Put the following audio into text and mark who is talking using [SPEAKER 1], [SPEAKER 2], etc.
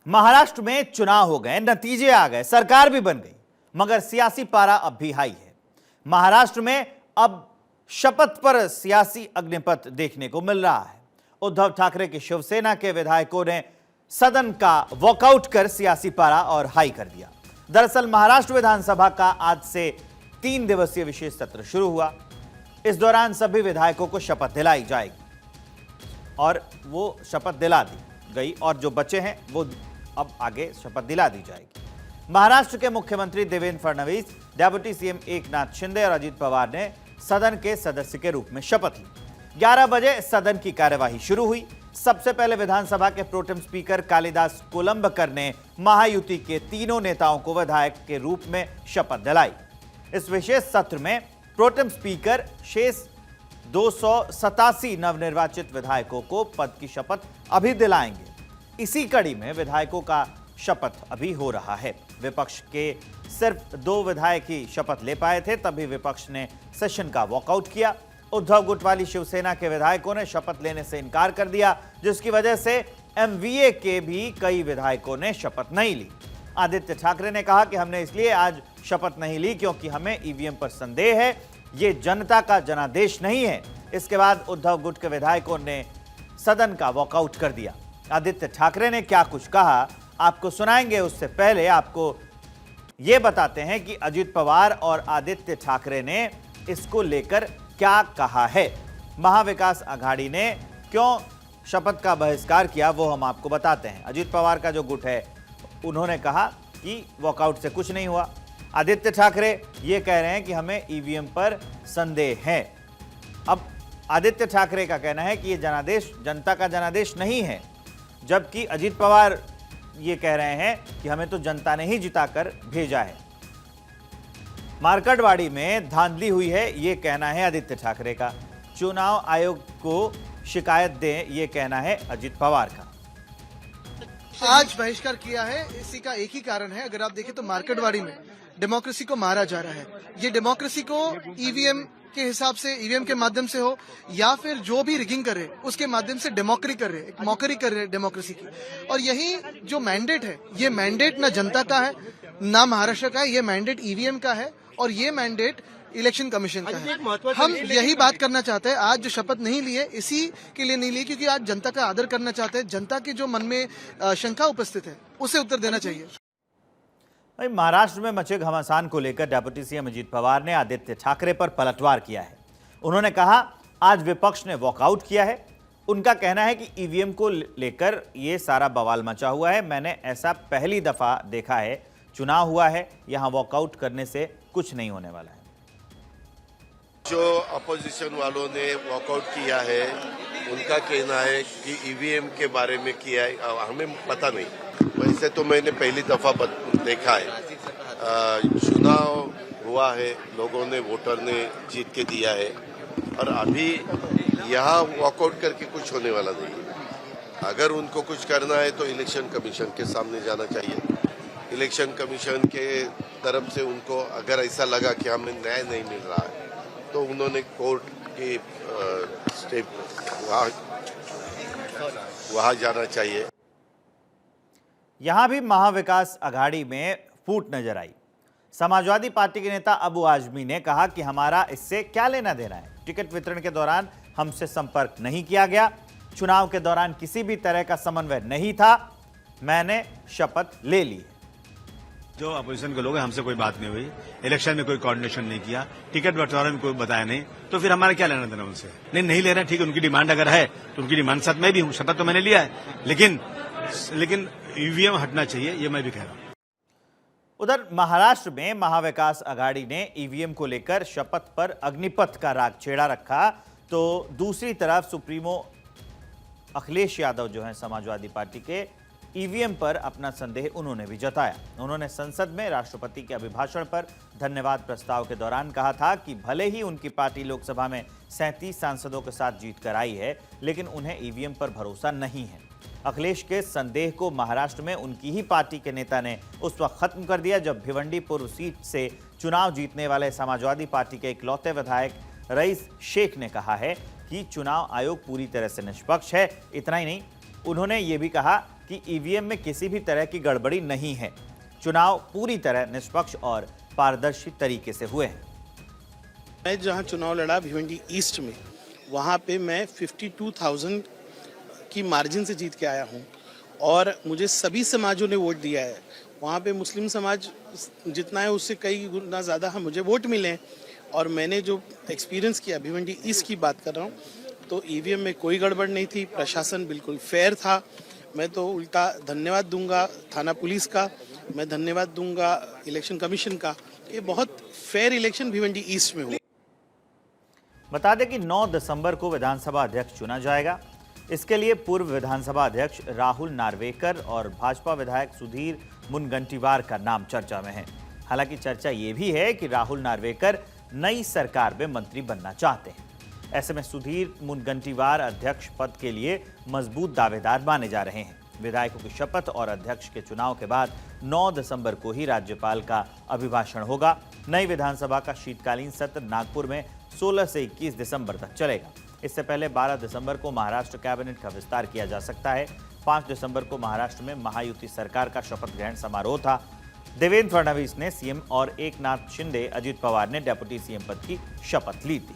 [SPEAKER 1] महाराष्ट्र में चुनाव हो गए, नतीजे आ गए, सरकार भी बन गई, मगर सियासी पारा अब भी हाई है। महाराष्ट्र में अब शपथ पर सियासी अग्निपथ देखने को मिल रहा है। उद्धव ठाकरे की शिवसेना के विधायकों ने सदन का वॉकआउट कर सियासी पारा और हाई कर दिया। दरअसल महाराष्ट्र विधानसभा का आज से 3 दिवसीय विशेष सत्र शुरू हुआ। इस दौरान सभी विधायकों को शपथ दिलाई जाएगी और वो शपथ दिला दी गई और जो बचे हैं वो अब आगे शपथ दिला दी जाएगी। महाराष्ट्र के मुख्यमंत्री देवेंद्र फडणवीस, डेप्यूटी सीएम एकनाथ शिंदे और अजित पवार ने सदन के सदस्य के रूप में शपथ ली। 11 बजे सदन की कार्यवाही शुरू हुई। सबसे पहले विधानसभा के प्रोटेम स्पीकर कालिदास कोलंबकर ने महायुति के तीनों नेताओं को विधायक के रूप में शपथ दिलाई। इस विशेष सत्र में प्रोटेम स्पीकर शेष 287 नवनिर्वाचित विधायकों को पद की शपथ अभी दिलाएंगे। इसी कड़ी में विधायकों का शपथ अभी हो रहा है। विपक्ष के सिर्फ 2 विधायक ही शपथ ले पाए थे, तभी विपक्ष ने सेशन का वॉकआउट किया। उद्धव गुट वाली शिवसेना के विधायकों ने शपथ लेने से इनकार कर दिया, जिसकी वजह से एमवीए के भी कई विधायकों ने शपथ नहीं ली। आदित्य ठाकरे ने कहा कि हमने इसलिए आज शपथ नहीं ली क्योंकि हमें ईवीएम पर संदेह है, ये जनता का जनादेश नहीं है। इसके बाद उद्धव गुट के विधायकों ने सदन का वॉकआउट कर दिया। आदित्य ठाकरे ने क्या कुछ कहा आपको सुनाएंगे, उससे पहले आपको यह बताते हैं कि अजित पवार और आदित्य ठाकरे ने इसको लेकर क्या कहा है। महाविकास आघाड़ी ने क्यों शपथ का बहिष्कार किया वो हम आपको बताते हैं। अजित पवार का जो गुट है उन्होंने कहा कि वॉकआउट से कुछ नहीं हुआ। आदित्य ठाकरे ये कह रहे हैं कि हमें ईवीएम पर संदेह है। अब आदित्य ठाकरे का कहना है कि ये जनादेश जनता का जनादेश नहीं है, जबकि अजित पवार ये कह रहे हैं कि हमें तो जनता ने ही जिताकर भेजा है। मार्कंडवाड़ी में धांधली हुई है, ये कहना है आदित्य ठाकरे का। चुनाव आयोग को शिकायत दें, ये कहना है अजित पवार का।
[SPEAKER 2] आज बहिष्कार किया है, इसी का एक ही कारण है। अगर आप देखें तो मार्कंडवाड़ी में डेमोक्रेसी को मारा जा रहा है। ये डेमोक्रेसी को ईवीएम के हिसाब से, ईवीएम के माध्यम से हो या फिर जो भी रिगिंग कर रहे उसके माध्यम से मॉकरी कर रहे डेमोक्रेसी की। और यही जो मैंडेट है, ये मैंडेट ना जनता का है ना महाराष्ट्र का है, ये मैंडेट ईवीएम का है और ये मैंडेट इलेक्शन कमीशन का है। हम यही बात करना चाहते हैं। आज जो शपथ नहीं लिए इसी के लिए नहीं लिए क्योंकि आज जनता का आदर करना चाहते हैं। जनता के जो मन में शंका उपस्थित है उसे उत्तर देना चाहिए।
[SPEAKER 1] महाराष्ट्र में मचे घमासान को लेकर डेप्यूटी सीएम अजित पवार ने आदित्य ठाकरे पर पलटवार किया है। उन्होंने कहा आज विपक्ष ने वॉकआउट किया है। उनका कहना है कि ईवीएम को लेकर ये सारा बवाल मचा हुआ है। मैंने ऐसा पहली दफा देखा है, चुनाव हुआ है, यहां वॉकआउट करने से कुछ नहीं होने वाला है।
[SPEAKER 3] जो अपोजिशन वालों ने वॉकआउट किया है उनका कहना है कि ईवीएम के बारे में किया है, हमें पता नहीं। वैसे तो मैंने पहली दफा देखा है। चुनाव हुआ है, लोगों ने, वोटर ने जीत के दिया है और अभी यहाँ वॉकआउट करके कुछ होने वाला नहीं है। अगर उनको कुछ करना है तो इलेक्शन कमीशन के सामने जाना चाहिए। इलेक्शन कमीशन के तरफ से उनको अगर ऐसा लगा कि हमें न्याय नहीं मिल रहा है तो उन्होंने कोर्ट के स्टेप वहां जाना चाहिए।
[SPEAKER 1] यहां भी महाविकास आघाड़ी में फूट नजर आई। समाजवादी पार्टी के नेता अबू आजमी ने कहा कि हमारा इससे क्या लेना देना है। टिकट वितरण के दौरान हमसे संपर्क नहीं किया गया। चुनाव के दौरान किसी भी तरह का समन्वय नहीं था। मैंने शपथ ले ली।
[SPEAKER 4] जो अपोजिशन के लोग हैं, हमसे कोई बात नहीं हुई, इलेक्शन में कोई कोऑर्डिनेशन नहीं किया, टिकट बंटवारे में कोई बताया नहीं, तो फिर हमारा क्या लेना देना उनसे। नहीं ले रहे हैं, ठीक है, उनकी डिमांड अगर है तो उनकी डिमांड साथ मैं भी हूं, शपथ तो मैंने लिया है, लेकिन ईवीएम हटना चाहिए, ये मैं भी कह रहा हूं।
[SPEAKER 1] उधर महाराष्ट्र में महाविकास आघाड़ी ने ईवीएम को लेकर शपथ पर अग्निपथ का राग छेड़ा रखा, तो दूसरी तरफ सुप्रीमो अखिलेश यादव जो हैं समाजवादी पार्टी के, ईवीएम पर अपना संदेह उन्होंने भी जताया। उन्होंने संसद में राष्ट्रपति के अभिभाषण पर धन्यवाद प्रस्ताव के दौरान कहा था कि भले ही उनकी पार्टी लोकसभा में 37 सांसदों के साथ जीत कर आई है, लेकिन उन्हें ईवीएम पर भरोसा नहीं है। अखिलेश के संदेह को महाराष्ट्र में उनकी ही पार्टी के नेता ने उस वक्त खत्म कर दिया जब भिवंडी पूर्व सीट से चुनाव जीतने वाले समाजवादी पार्टी के इकलौते विधायक रईस शेख ने कहा है कि चुनाव आयोग पूरी तरह से निष्पक्ष है। इतना ही नहीं, उन्होंने ये भी कहा कि ईवीएम में किसी भी तरह की गड़बड़ी नहीं है। चुनाव पूरी तरह निष्पक्ष और पारदर्शी तरीके से हुए हैं।
[SPEAKER 5] मैं जहां चुनाव लड़ा भिवंडी ईस्ट में, वहां पे मैं 52,000 की मार्जिन से जीत के आया हूं और मुझे सभी समाजों ने वोट दिया है। वहां पे मुस्लिम समाज जितना है उससे कई गुना ज़्यादा मुझे वोट मिले हैं और मैंने जो एक्सपीरियंस किया भिवंडी ईस्ट की बात कर रहा हूं, तो ईवीएम में कोई गड़बड़ नहीं थी, प्रशासन बिल्कुल फेयर था। मैं तो उल्टा धन्यवाद दूंगा थाना पुलिस का, मैं धन्यवाद दूंगा इलेक्शन कमीशन का। ये बहुत फेयर इलेक्शन भिवंडी ईस्ट में हुआ।
[SPEAKER 1] बता दें कि 9 दिसंबर को विधानसभा अध्यक्ष चुना जाएगा। इसके लिए पूर्व विधानसभा अध्यक्ष राहुल नार्वेकर और भाजपा विधायक सुधीर मुनगंटीवार का नाम चर्चा में है। हालांकि चर्चा ये भी है कि राहुल नार्वेकर नई सरकार में मंत्री बनना चाहते हैं। ऐसे में सुधीर मुनगंटीवार अध्यक्ष पद के लिए मजबूत दावेदार माने जा रहे हैं। विधायकों की शपथ और अध्यक्ष के चुनाव के बाद 9 दिसंबर को ही राज्यपाल का अभिभाषण होगा। नई विधानसभा का शीतकालीन सत्र नागपुर में 16 से 21 दिसंबर तक चलेगा। इससे पहले 12 दिसंबर को महाराष्ट्र कैबिनेट का विस्तार किया जा सकता है। 5 दिसंबर को महाराष्ट्र में महायुति सरकार का शपथ ग्रहण समारोह था। देवेंद्र फडणवीस ने सीएम और एकनाथ शिंदे, अजित पवार ने डेप्यूटी सीएम पद की शपथ ली थी।